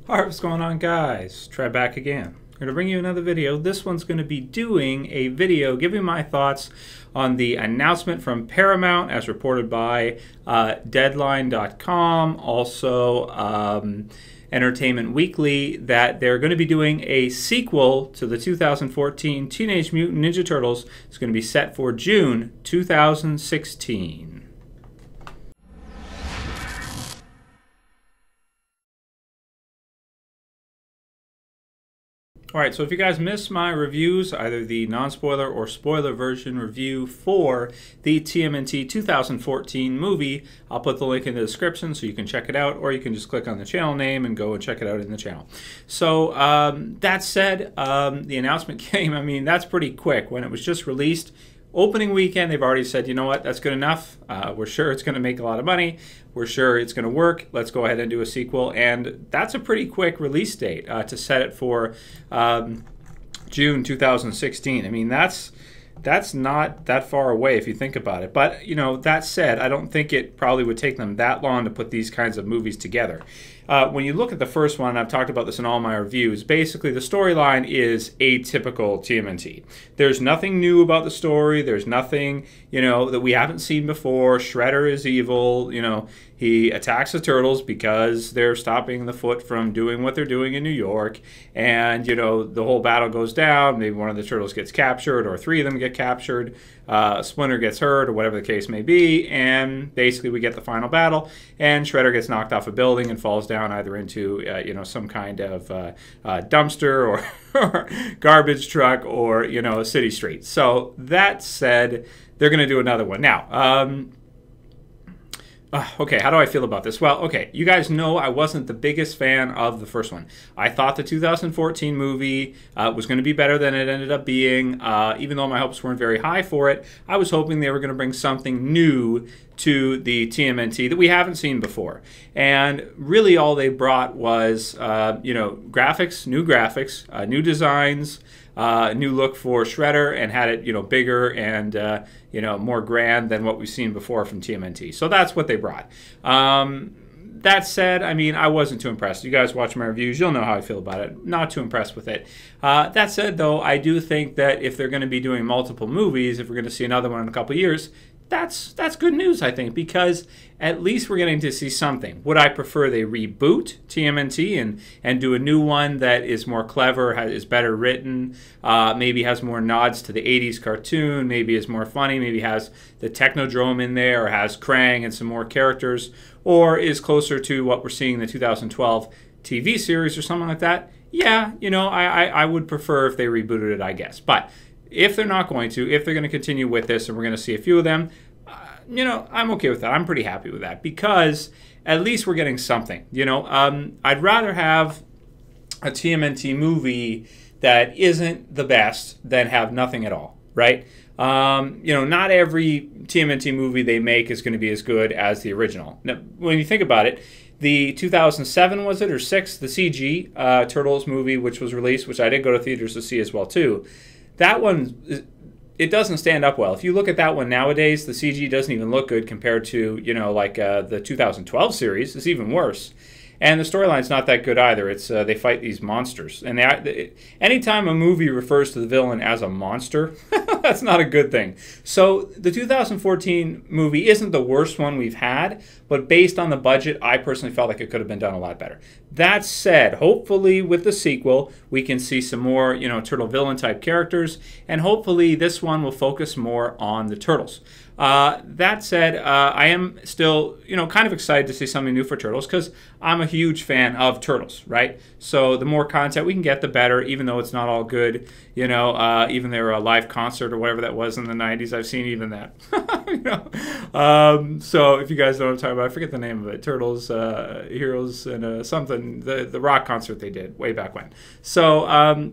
Alright, what's going on, guys? Try back again. I'm going to bring you another video. This one's going to be doing a video giving my thoughts on the announcement from Paramount as reported by Deadline.com, also Entertainment Weekly, that they're going to be doing a sequel to the 2014 Teenage Mutant Ninja Turtles. It's going to be set for June 2016. Alright, so if you guys missed my reviews, either the non-spoiler or spoiler version review for the TMNT 2014 movie, I'll put the link in the description so you can check it out, or you can just click on the channel name and go and check it out in the channel. So, that said, the announcement came, I mean, that's pretty quick. When it was just released, opening weekend, they've already said, you know what, that's good enough. We're sure it's going to make a lot of money. We're sure it's going to work. Let's go ahead and do a sequel. And that's a pretty quick release date to set it for June 2016. I mean, that's not that far away if you think about it. But, you know, that said, I don't think it probably would take them that long to put these kinds of movies together. When you look at the first one, and I've talked about this in all my reviews, basically the storyline is atypical TMNT. There's nothing new about the story. There's nothing, you know, that we haven't seen before. Shredder is evil. You know, he attacks the turtles because they're stopping the Foot from doing what they're doing in New York. And, you know, the whole battle goes down. Maybe one of the turtles gets captured, or three of them get captured. Splinter gets hurt, or whatever the case may be. And basically we get the final battle. And Shredder gets knocked off a building and falls down either into, you know, some kind of dumpster or garbage truck, or, you know, a city street. So that said, they're going to do another one. Now, okay, how do I feel about this? Well, okay, you guys know I wasn't the biggest fan of the first one. I thought the 2014 movie was going to be better than it ended up being. Even though my hopes weren't very high for it, I was hoping they were going to bring something new to the TMNT that we haven't seen before. And really all they brought was, you know, graphics, new designs, new look for Shredder, and had it, you know, bigger and, you know, more grand than what we've seen before from TMNT. So that's what they brought. That said, I mean, I wasn't too impressed. You guys watch my reviews, you'll know how I feel about it. Not too impressed with it. That said, though, I do think that if they're going to be doing multiple movies, if we're going to see another one in a couple of years, that's good news, I think, because at least we're getting to see something. Would I prefer they reboot TMNT and do a new one that is more clever, is better written, maybe has more nods to the 80s cartoon, maybe is more funny, maybe has the Technodrome in there, or has Krang and some more characters, or is closer to what we're seeing in the 2012 TV series or something like that? Yeah, you know, I would prefer if they rebooted it, I guess. But if they're not going to, if they're going to continue with this and we're going to see a few of them, you know, I'm okay with that. I'm pretty happy with that because at least we're getting something. You know, I'd rather have a TMNT movie that isn't the best than have nothing at all, right? You know, not every TMNT movie they make is going to be as good as the original. Now, when you think about it, the 2007, was it, or 6, the CG Turtles movie, which was released, which I did go to theaters to see as well, too. That one, it doesn't stand up well. If you look at that one nowadays, the CG doesn't even look good compared to, you know, like the 2012 series. It's even worse. And the storyline's not that good either. It's they fight these monsters. And anytime a movie refers to the villain as a monster, that's not a good thing. So the 2014 movie isn't the worst one we've had, but based on the budget, I personally felt like it could have been done a lot better. That said, hopefully with the sequel, we can see some more, you know, turtle villain type characters, and hopefully this one will focus more on the turtles. That said, I am still, you know, kind of excited to see something new for Turtles because I'm a huge fan of Turtles, right? So the more content we can get, the better, even though it's not all good, you know, even their live concert or whatever that was in the 90s, I've seen even that. You know? So if you guys know what I'm talking about, I forget the name of it, Turtles, Heroes, and something, the rock concert they did way back when. So,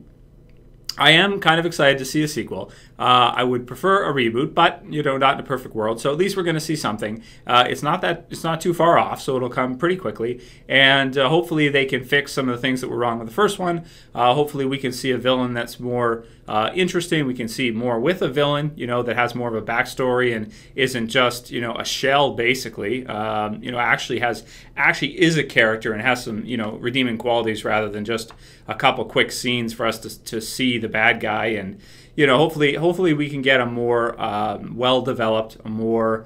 I am kind of excited to see a sequel. I would prefer a reboot, but you know, not in a perfect world. So at least we're going to see something. It's not too far off, so it'll come pretty quickly. And hopefully they can fix some of the things that were wrong with the first one. Hopefully we can see a villain that's more interesting. We can see more with a villain, you know, that has more of a backstory and isn't just, you know, a shell basically. You know, actually has actually is a character and has some, redeeming qualities rather than just a couple quick scenes for us to see the bad guy. And, hopefully we can get a more well-developed, a more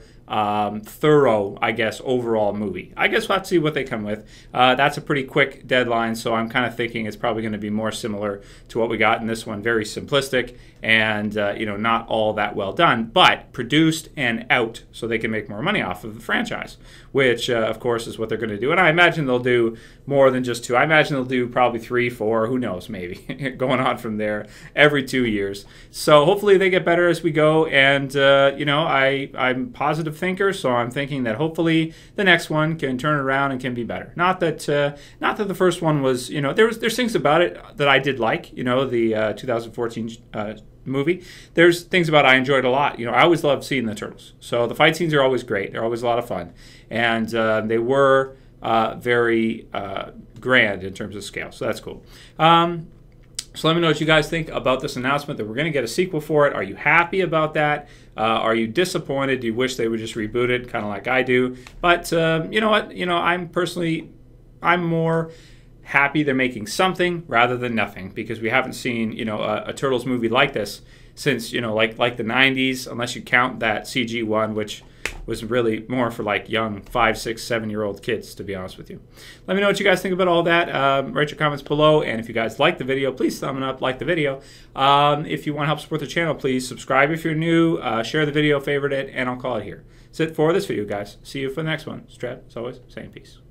thorough, I guess, overall movie. I guess we'll have to see what they come with. That's a pretty quick deadline, so I'm kind of thinking it's probably going to be more similar to what we got in this one. Very simplistic and, not all that well done, but produced and out so they can make more money off of the franchise, which, of course, is what they're going to do. And I imagine they'll do more than just 2. I imagine they'll do probably 3, 4, who knows, maybe, going on from there every 2 years. So hopefully they get better as we go. And, I'm a positive thinker, so I'm thinking that hopefully the next one can turn around and can be better. Not that the first one was, there's things about it that I did like, the 2014 movie. There's things about it I enjoyed a lot. I always loved seeing the turtles. So the fight scenes are always great. They're always a lot of fun. And they were very grand in terms of scale. So that's cool. So let me know what you guys think about this announcement that we're going to get a sequel for it. Are you happy about that? Are you disappointed? Do you wish they would just reboot it, kind of like I do? But you know what? I'm more happy they're making something rather than nothing, because we haven't seen a Turtles movie like this since like the 90s, unless you count that CG one, which was really more for like young 5, 6, 7-year-old kids, to be honest with you. Let me know what you guys think about all that. Write your comments below, and if you guys like the video, please thumb it up, like the video. If you want to help support the channel, please subscribe if you're new, share the video, favorite it, and I'll call it here. That's it for this video, guys. See you for the next one. It's Trev, as always, saying peace.